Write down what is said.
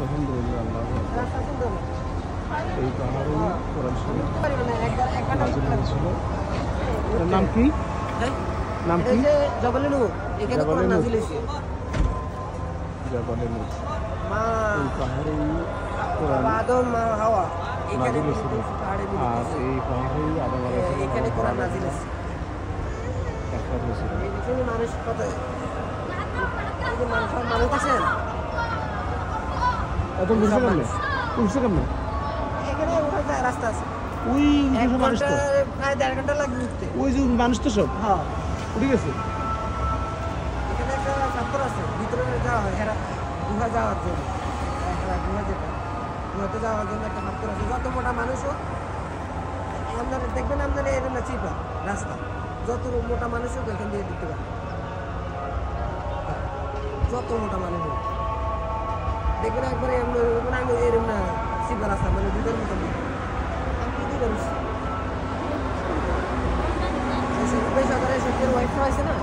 আলহামদুলিল্লাহ আল্লাহ রাস্তা সুন্দর এই পাহাড়ে কোরআন শরীফ পারি না এক ঘন্টা নাজিল হয়েছিল। এর নাম কি? নাম কি? এই যে জবালে নূর এখানে জবালে কোরআন নূর। নাজিল হয়েছে জাবালে নূর। মা এই পাহাড়েই কোরআন আদম মা হাওয়া এখানে নাজিল হয়েছিল। পাহাড়ে আর এই পাহাড়েই আদম আলাইহিস সালাম এখানে কোরআন নাজিল হয়েছে সাক্ষাৎ হয়েছিল। এই দেখুন মানুষ কত এই যে মানুষ আছেন এত বুঝতে কেমন? বুঝতে কেমন? এখানে ওঠা যায় রাস্তা আছে ওই এক যে মানুষ তো ঘন্টা প্রায় 1.5 ঘন্টা লাগবে উঠতে ওই যে মানুষ তো সব হ্যাঁ উঠে গেছে। এখানে একটা পাথর আছে ভিতরে যাওয়া হয় হেরা গুহা যাওয়ার জন্য গুহা যেটা গুহাতে যাওয়ার জন্য একটা পাথর আছে যত মোটা মানুষ হোক আপনারা দেখবেন আপনারা এর না চিপা রাস্তা যত মোটা মানুষ হোক এখান দিয়ে দিতে পারে যত মোটা মানুষ হোক দেখবেন একবারে আমি এরম না চিপা রাস্তা মানে দুধের মতো আমি দুধের বেসরকারি সরকারের ওয়াইফাই আছে না